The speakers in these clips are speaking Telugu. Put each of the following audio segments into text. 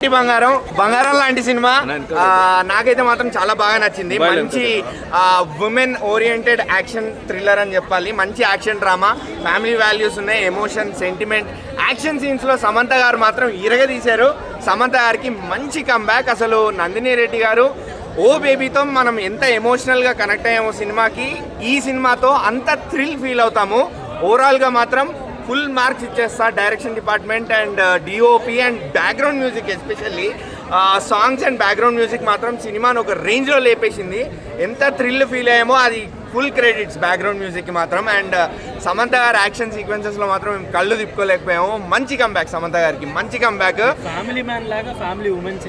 బంగారం బంగారం లాంటి సినిమా నాకైతే మాత్రం చాలా బాగా నచ్చింది. మంచి ఉమెన్ ఓరియంటెడ్ యాక్షన్ థ్రిల్లర్ అని చెప్పాలి. మంచి యాక్షన్ డ్రామా, ఫ్యామిలీ వాల్యూస్ ఉన్నాయి, ఎమోషన్, సెంటిమెంట్, యాక్షన్ సీన్స్ లో సమంత గారు మాత్రం ఇరగదీశారు. సమంత గారికి మంచి కంబ్యాక్. అసలు నందిని రెడ్డి గారు ఓ బేబీతో మనం ఎంత ఎమోషనల్ గా కనెక్ట్ అయ్యామో సినిమాకి, ఈ సినిమాతో అంత థ్రిల్ ఫీల్ అవుతాము. ఓవరాల్ గా మాత్రం ఫుల్ మార్క్స్ ఇచ్చేస్తా. Direction department and DOP and background music, especially songs and background music మాత్రం సినిమాను ఒక రేంజ్లో లేపేసింది. ఎంత థ్రిల్ ఫీల్ అయ్యామో అది ఫుల్ క్రెడిట్స్ బ్యాక్గ్రౌండ్ మ్యూజిక్కి మాత్రం. అండ్ సమంత గారి యాక్షన్ సీక్వెన్సెస్లో మాత్రం మేము కళ్ళు తిప్పుకోలేకపోయాము. మంచి కంబ్యాక్ సమంత గారికి, మంచి కంబ్యాక్. ఫ్యామిలీ మ్యాన్ లాగా ఫ్యామిలీ ఉమెన్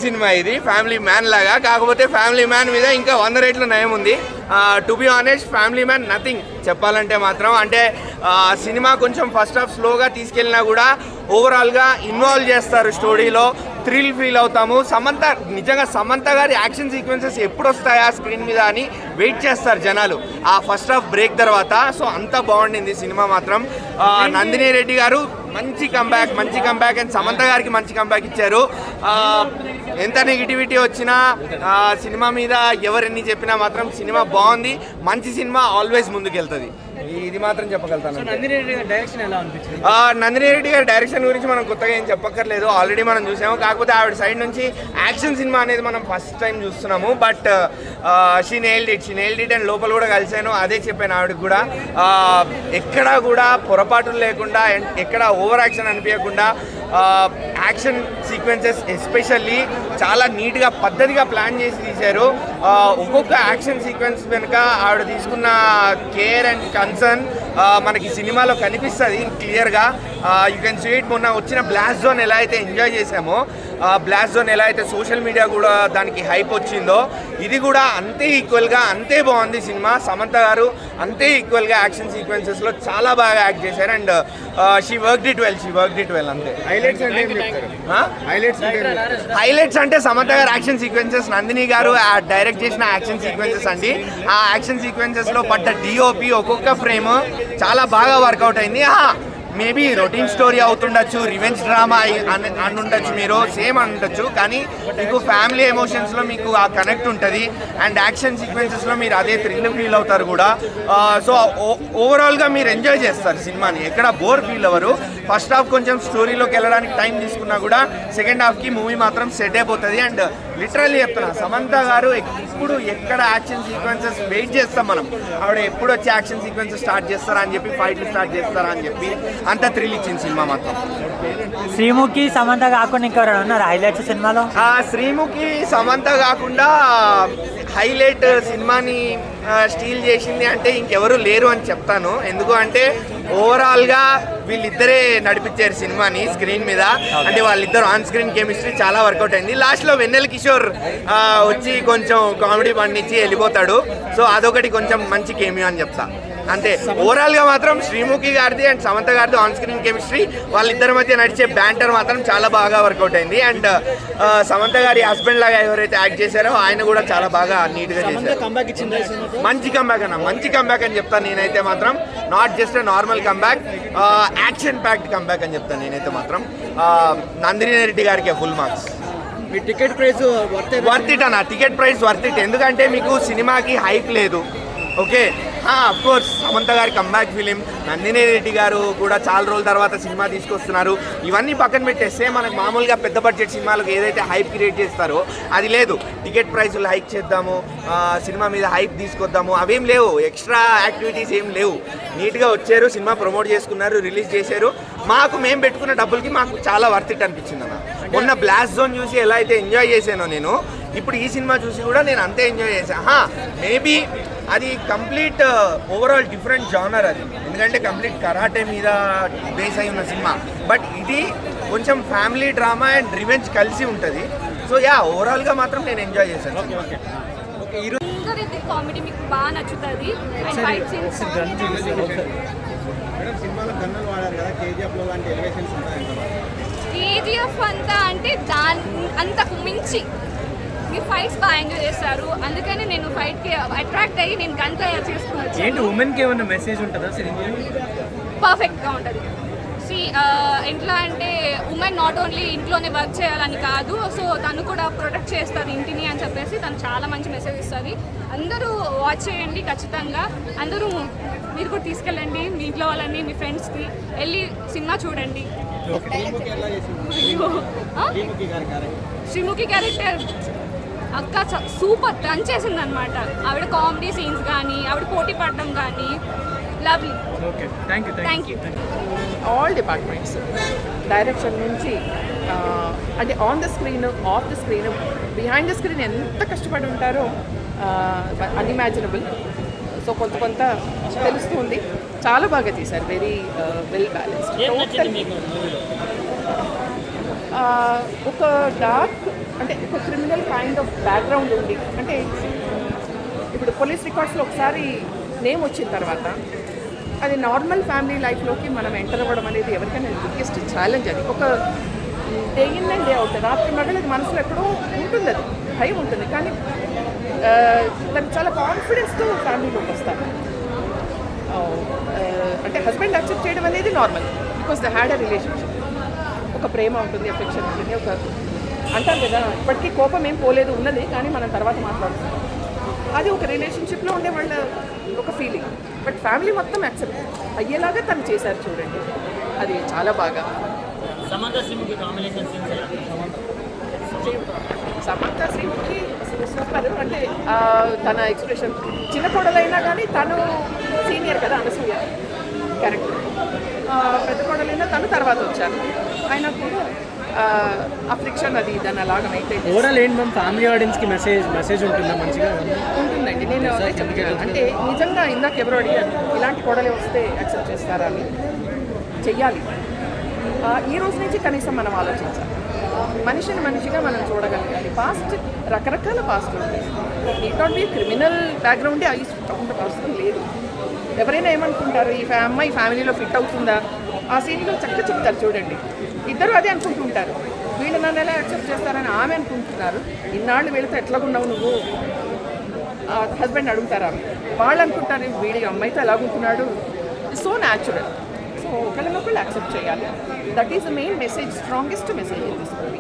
సినిమా ఇది, ఫ్యామిలీ మ్యాన్ లాగా. కాకపోతే ఫ్యామిలీ మ్యాన్ మీద ఇంకా 100 రెట్లు నయం ఉంది. To be honest, family man nothing చెప్పాలంటే మాత్రం. అంటే సినిమా కొంచెం ఫస్ట్ హాఫ్ స్లోగా తీసుకెళ్ళినా కూడా ఓవరాల్గా ఇన్వాల్వ్ చేస్తారు స్టోరీలో, థ్రిల్ ఫీల్ అవుతాము. నిజంగా సమంత గారి యాక్షన్ సీక్వెన్సెస్ ఎప్పుడు వస్తాయా స్క్రీన్ మీద అని వెయిట్ చేస్తారు జనాలు ఆ ఫస్ట్ హాఫ్ బ్రేక్ తర్వాత. సో అంత బాగుండింది సినిమా మాత్రం. నందిని రెడ్డి గారు మంచి కంబ్యాక్ అండ్ సమంత గారికి మంచి కంబ్యాక్ ఇచ్చారు. ఎంత నెగిటివిటీ వచ్చినా సినిమా మీద ఎవరెన్ని చెప్పినా మాత్రం సినిమా బాగుంది. మంచి సినిమా ఆల్వేస్ ముందుకెళ్తుంది, ఇది మాత్రం చెప్పగలుగుతాను. నందిని రెడ్డి గారి డైరెక్షన్ గురించి మనం కొత్తగా ఏం చెప్పక్కర్లేదు, ఆల్రెడీ మనం చూసాము. కాకపోతే ఆవిడ సైడ్ నుంచి యాక్షన్ సినిమా అనేది మనం ఫస్ట్ టైం చూస్తున్నాము. But she nailed it and లోపల కూడా కలిసాను, అదే చెప్పాను ఆవిడకి కూడా. ఎక్కడా కూడా పొరపాటులు లేకుండా, ఎక్కడ ఓవర్ యాక్షన్ అనిపించకుండా, యాక్షన్ సీక్వెన్సెస్ ఎస్పెషల్లీ చాలా నీట్గా పద్ధతిగా ప్లాన్ చేసి తీశారు. ఒక్కొక్క యాక్షన్ సీక్వెన్స్ వెనుక ఆవిడ తీసుకున్న కేర్ అండ్ కన్సర్న్ మనకి సినిమాలో కనిపిస్తుంది క్లియర్గా. You can see it. మొన్న వచ్చిన బ్లాస్ట్ జోన్ ఎలా అయితే ఎంజాయ్ చేసామో, బ్లాస్ట్ జోన్ ఎలా అయితే సోషల్ మీడియా కూడా దానికి హైప్ వచ్చిందో, ఇది కూడా అంతే ఈక్వల్గా అంతే బాగుంది సినిమా. సమంత గారు అంతే ఈక్వల్గా యాక్షన్ సీక్వెన్సెస్లో చాలా బాగా యాక్ట్ చేశారు. And she worked it well అంతే. హైలైట్స్ అంటే సమంత గారు యాక్షన్ సీక్వెన్సెస్, నందిని గారు డైరెక్ట్ చేసిన యాక్షన్ సీక్వెన్సెస్ అండి. ఆ యాక్షన్ సీక్వెన్సెస్లో పడ్డ డిఓపి ఒక్కొక్క ఫ్రేమ్ చాలా బాగా వర్కౌట్ అయింది. మేబీ రొటీన్ స్టోరీ అవుతుండొచ్చు, రివెంజ్ డ్రామా అని ఉండొచ్చు, మీరు సేమ్ అని ఉండొచ్చు, కానీ మీకు ఫ్యామిలీ ఎమోషన్స్లో మీకు ఆ కనెక్ట్ ఉంటుంది. అండ్ యాక్షన్ సీక్వెన్సెస్లో మీరు అదే థ్రిల్ ఫీల్ అవుతారు కూడా. సో ఓవరాల్గా మీరు ఎంజాయ్ చేస్తారు సినిమాని, ఎక్కడ బోర్ ఫీల్ అవ్వరు. ఫస్ట్ హాఫ్ కొంచెం స్టోరీలోకి వెళ్ళడానికి టైం తీసుకున్నా కూడా సెకండ్ హాఫ్కి మూవీ మాత్రం సెట్ అయిపోతుంది. అండ్ లిటరల్లీ చెప్తున్నా, సమంత గారు ఎప్పుడు ఎక్కడ యాక్షన్ సీక్వెన్సెస్ వెయిట్ చేస్తాం మనం, ఆవిడ ఎప్పుడు వచ్చి యాక్షన్ సీక్వెన్సెస్ స్టార్ట్ చేస్తారా అని చెప్పి, ఫైట్లు స్టార్ట్ చేస్తారా అని చెప్పి అంత థ్రిల్ ఇచ్చింది సినిమా మాత్రం. శ్రీముఖి సమంత కాకుండా ఇంకెవరైనా ఉన్నారు హైలైట్స్ సినిమాలో? శ్రీముఖి సమంత కాకుండా హైలైట్ సినిమాని స్టీల్ చేసింది అంటే ఇంకెవరు లేరు అని చెప్తాను. ఎందుకు అంటే ఓవరాల్గా వీళ్ళిద్దరే నడిపించారు సినిమాని స్క్రీన్ మీద. అంటే వాళ్ళిద్దరు ఆన్ స్క్రీన్ కెమిస్ట్రీ చాలా వర్కౌట్ అయింది. లాస్ట్లో వెన్నెల కిషోర్ వచ్చి కొంచెం కామెడీ పండించి వెళ్ళిపోతాడు. సో అదొకటి కొంచెం మంచి కేమియో అని చెప్తా అంతే. ఓవరాల్గా మాత్రం శ్రీముఖి గారిది అండ్ సమంత గారిది ఆన్ స్క్రీన్ కెమిస్ట్రీ, వాళ్ళిద్దరి మధ్య నడిచే బ్యాంటర్ మాత్రం చాలా బాగా వర్కౌట్ అయింది. అండ్ సమంత గారి హస్బెండ్ లాగా ఎవరైతే యాక్ట్ చేశారో ఆయన కూడా చాలా బాగా నీట్గా చేశారు. మంచి కంబ్యాక్ అని చెప్తాను నేనైతే మాత్రం. Not just a normal comeback, action packed comeback అని చెప్తాను నేనైతే మాత్రం. నందిని రెడ్డి గారికి full marks. Me ticket price worth it అన్న, టికెట్ ప్రైస్ వర్త్ ఇట్. ఎందుకంటే మీకు సినిమాకి హైప్ లేదు, ఓకే. అఫ్ కోర్స్ సమంత గారి కంబ్యాక్ ఫిలిం, నందిని రెడ్డి గారు కూడా చాలా రోజుల తర్వాత సినిమా తీసుకొస్తున్నారు. ఇవన్నీ పక్కన పెట్టేస్తే మనకు మామూలుగా పెద్ద బడ్జెట్ సినిమాలకు ఏదైతే హైప్ క్రియేట్ చేస్తారో అది లేదు. టికెట్ ప్రైసులు హైక్ చేద్దాము, సినిమా మీద హైప్ తీసుకొద్దాము, అవేం లేవు. ఎక్స్ట్రా యాక్టివిటీస్ ఏం లేవు. నీట్గా వచ్చారు, సినిమా ప్రమోట్ చేసుకున్నారు, రిలీజ్ చేశారు. మేము పెట్టుకున్న డబ్బులకి మాకు చాలా వర్త్ ఇట్ అనిపించింది అన్న. మొన్న బ్లాస్ట్ జోన్ చూసి ఎలా అయితే ఎంజాయ్ చేశానో నేను, ఇప్పుడు ఈ సినిమా చూసి కూడా నేను అంతే ఎంజాయ్ చేశాను. మేబీ అది కంప్లీట్ ఓవరాల్ డిఫరెంట్ జానర్ అది, ఎందుకంటే కంప్లీట్ కరాటే మీద బేస్ అయి ఉన్న సినిమా. బట్ ఇది కొంచెం ఫ్యామిలీ డ్రామా అండ్ రివెంజ్ కలిసి ఉంటుంది. సో ఓవరాల్గా మాత్రం నేను ఎంజాయ్ చేశాను. కామెడీ మీకు బాగా నచ్చుతుంది. కేజీఎఫ్ అంతా అంటే అంతకు మించి మీ ఫైట్స్ బాగా ఎంజాయ్ చేస్తారు. అందుకని నేను ఫైట్కి అట్రాక్ట్ అయ్యి నేను గంట చేసుకున్నాను. ఉమెన్కి ఏమైనా మెసేజ్ ఉంటుందా సినిమా? పర్ఫెక్ట్గా ఉంటుంది. ఎట్లా అంటే ఉమెన్ నాట్ ఓన్లీ ఇంట్లోనే వర్క్ చేయాలని కాదు, సో తను కూడా ప్రొటెక్ట్ చేస్తుంది ఇంటిని అని చెప్పేసి తను చాలా మంచి మెసేజ్ ఇస్తుంది. అందరూ వాచ్ చేయండి ఖచ్చితంగా. అందరూ మీరు కూడా తీసుకెళ్ళండి మీ ఇంట్లో వాళ్ళని, మీ ఫ్రెండ్స్కి వెళ్ళి సినిమా చూడండి. శ్రీముఖి క్యారెక్టర్ అక్క సూపర్ టర్న్ చేసింది అనమాట. ఆవిడ కామెడీ సీన్స్ కానీ, ఆవిడ పోటీ పడడం కానీ lovely. Thank you. All departments direction నుంచి అంటే on the screen, of the screen, behind the screen ఎంత కష్టపడి ఉంటారో అన్ఇమాజినబుల్. సో కొంత తెలుస్తుంది. చాలా బాగా చేశారు, వెరీ వెల్ బ్యాలెన్స్డ్. ఒక డార్క్ అంటే ఒక క్రిమినల్ కైండ్ ఆఫ్ బ్యాక్గ్రౌండ్ ఉంది. అంటే ఇప్పుడు పోలీస్ రికార్డ్స్లో ఒకసారి నేమ్ వచ్చిన తర్వాత అది నార్మల్ ఫ్యామిలీ లైఫ్లోకి మనం ఎంటర్ అవ్వడం అనేది ఎవరికైనా బిగ్గెస్ట్ ఛాలెంజ్. అది ఒక day in and day out, రాత్రి మగలు అది మనసులో ఎక్కడో ఉంటుంది, అది భయం ఉంటుంది. కానీ తను చాలా కాన్ఫిడెన్స్తో ఫ్యామిలీలోకి వస్తారు. అంటే హస్బెండ్ యాక్సెప్ట్ చేయడం అనేది normal, because the had a relationship. ఒక ప్రేమ ఉంటుంది, అఫెక్షన్ ఉంటుంది. ఒక అంటారు కదా, ఇప్పటికీ కోపం ఏం పోలేదు, ఉన్నది, కానీ మనం తర్వాత మాట్లాడుతున్నాం. అది ఒక రిలేషన్షిప్లో ఉండే వాళ్ళ ఒక ఫీలింగ్. బట్ ఫ్యామిలీ మొత్తం యాక్సెప్ట్ అయ్యేలాగా తను చేశారు చూడండి, అది చాలా బాగా. సమంత శ్రీముఖి అసలు సూపర్. అంటే తన ఎక్స్ప్రెషన్, చిన్న కోడలైనా కానీ తను సీనియర్ కదా, అనసూయ క్యారెక్టర్. పెద్ద కోడలైనా తను తర్వాత వచ్చారు, ఆయన కూడా ఆ ఫ్రిక్షన్ అది దాన్ని అలాగా మెయింటైన్. ఓవరాల్ ఏంటి మ్యామ్, ఫ్యామిలీ ఆడియన్స్కి మెసేజ్ ఉంటుందా? మంచిగా ఉంటుందండి. నేను అదే చెప్తున్నాను. అంటే నిజంగా ఇందాక ఎవరో అడిగారు, ఇలాంటి కోడలే వస్తే యాక్సెప్ట్ చేస్తారా అని. చెయ్యాలి. ఈ రోజు నుంచి కనీసం మనం ఆలోచించాలి, మనిషిని మనిషిగా మనం చూడగలగాలి. పాస్ట్ రకరకాల పాస్ట్ ఉంటాయి. ఇట్ నాట్ బి క్రిమినల్ బ్యాక్గ్రౌండే అయ్యి అవసరం లేదు. ఎవరైనా ఏమనుకుంటారు, ఈ అమ్మాయి ఫ్యామిలీలో ఫిట్ అవుతుందా? ఆ సీన్లో చక్కగా చెప్తారు చూడండి. ఇద్దరు అదే అనుకుంటుంటారు, వీళ్ళు నన్ను ఎలా యాక్సెప్ట్ చేస్తారని ఆమె అనుకుంటున్నారు. ఇన్నాళ్ళు వీళ్ళతో ఎట్లాగున్నావు నువ్వు, హస్బెండ్ అడుగుతారు ఆమె. వాళ్ళు అనుకుంటారు వీడి అమ్మాయితో ఎలాగుంటున్నాడు. So natural. సో ఒకళ్ళనొకళ్ళు యాక్సెప్ట్ చేయాలి. That is the main message, strongest message in this movie.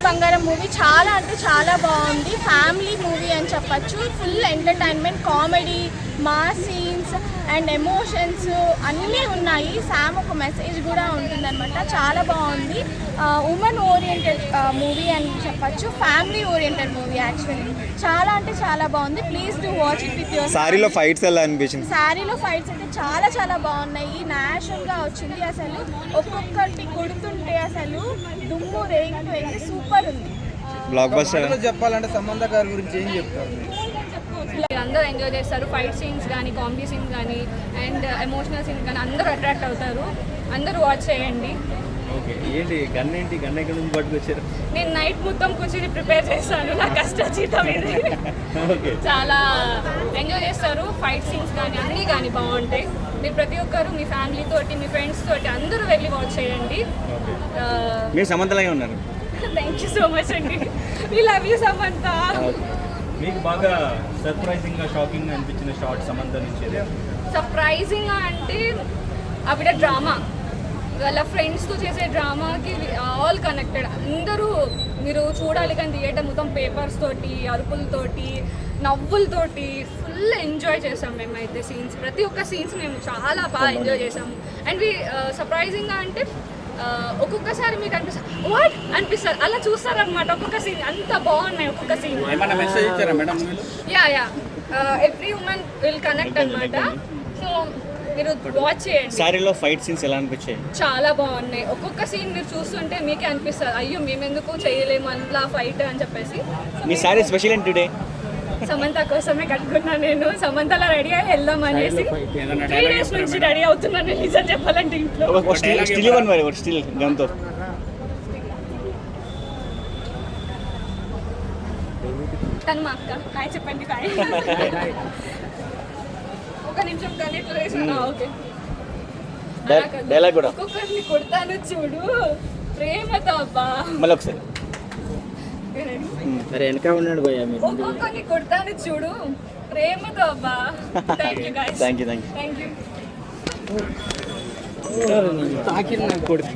Bangaram movie చాలా అంటే చాలా బాగుంది. ఫ్యామిలీ మూవీ అని చెప్పచ్చు. Full entertainment, comedy, mass scenes and emotions అన్నీ ఉన్నాయి. శామ్ ఒక మెసేజ్ కూడా ఉంటుందన్నమాట. చాలా బాగుంది. ఉమెన్ ఓరియంటెడ్ మూవీ అని చెప్పచ్చు. Family oriented movie actually. చాలా అంటే చాలా బాగుంది. Please do watch it with your. సారీలో ఫైట్స్ ఎలా అనిపించింది? సారీలో ఫైట్స్ అయితే చాలా చాలా బాగున్నాయి. న్యాచురల్గా వచ్చింది. అసలు ఒక్కొక్కటి కొడుతుంటే అసలు దుమ్ము రేగిపోయింది. సూపర్ ఉంది. బ్లాక్ బస్టర్ చెప్పాలంటే సమంత గారి గురించి ఏం చెప్తారు? అందరూ ఎంజాయ్ చేస్తారు. ఫైట్ సీన్స్ కానీ, కామెడీ సీన్స్ కానీ అండ్ ఎమోషనల్ సీన్స్ కానీ అందరూ అట్రాక్ట్ అవుతారు. అందరూ వాచ్ చేయండి. ఏంటి గన్ ఎక్కడ నుంచి పట్టుకొచ్చారు? నేను నైట్ మొత్తం కూర్చొని ప్రిపేర్ చేశాను. నా కష్టజీతం ఇది. చాలా ఎంజాయ్ చేస్తారు. ఫైట్ సీన్స్ కానీ అన్నీ కానీ బాగుంటాయి. మీరు ప్రతి ఒక్కరు మీ ఫ్యామిలీ తోటి, మీ ఫ్రెండ్స్ తోటి అందరూ వెళ్ళి వాచ్ చేయండి. మీరు సమంతలాగే ఉన్నారు. థ్యాంక్ యూ సో మచ్ అండి. We love you Samantha. మీకు బాగా సర్ప్రైజింగ్గా షాకింగ్గా అనిపించిన షార్ట్ సమంత నుంచి? సర్ప్రైజింగ్గా అంటే ఆవిడ డ్రామా, వాళ్ళ ఫ్రెండ్స్తో చేసే డ్రామాకి ఆల్ కనెక్టెడ్. అందరూ మీరు చూడాలి కానీ థియేటర్ మొత్తం పేపర్స్ తోటి, అరుపులతోటి, నవ్వులతోటి ఫుల్ ఎంజాయ్ చేసాం మేమైతే. సీన్స్, ప్రతి ఒక్క సీన్స్ మేము చాలా బాగా ఎంజాయ్ చేసాము. అండ్ సర్ప్రైజింగ్గా అంటే ఒక్కొక్కసారి మీకు అనిపిస్తుంది వాట్ అనిపిస్తారు, అలా చూస్తారనమాట. ఒక్కొక్క సీన్ అంత బాగున్నాయి. ఒక్కొక్క సీన్ యా ఎవ్రీ ఉమెన్ విల్ కనెక్ట్ అనమాట. సో మీరు వాచ్ చేయండి. సారీలో ఫైట్ సీన్స్ ఎలా అనిపించాయి? చాలా బాగున్నాయి. ఒక్కొక్క సీన్ మీరు చూస్తుంటే మీకే అనిపిస్తుంది అయ్యో మేమెందుకు చేయలేము అందులో ఫైట్ అని చెప్పేసి. మీ సారీ స్పెషల్ ఏంటి టుడే? సమంత కోసమే కట్టుకున్నా నేను. సమంతలా రెడీ అయ్యి వెళ్దాం అనేసి 3 days నుంచి రెడీ అవుతున్నాను నేను, నిజం చెప్పాలంటే ఇంట్లో. స్టిల్ ఇవ్వండి మరి, స్టిల్ గన్తో. తను మా అక్క. హాయ్ చెప్పండి. హాయ్. ఒక నిమిషం కనెక్ట్ వేసి. ఓకే. డైలాగ్ కూడా. ఒక్కొక్కరిని కొడతాను చూడు ప్రేమతో. అబ్బా మళ్ళీ ఒకసారి. సరే వెనక ఉన్నాడు భయ్యా మీరు. ఒక్కొక్కరిని కొడతాను చూడు ప్రేమతో. అబ్బా thank you guys. Thank you. Thank you. తాకిన నాకు కొడుకు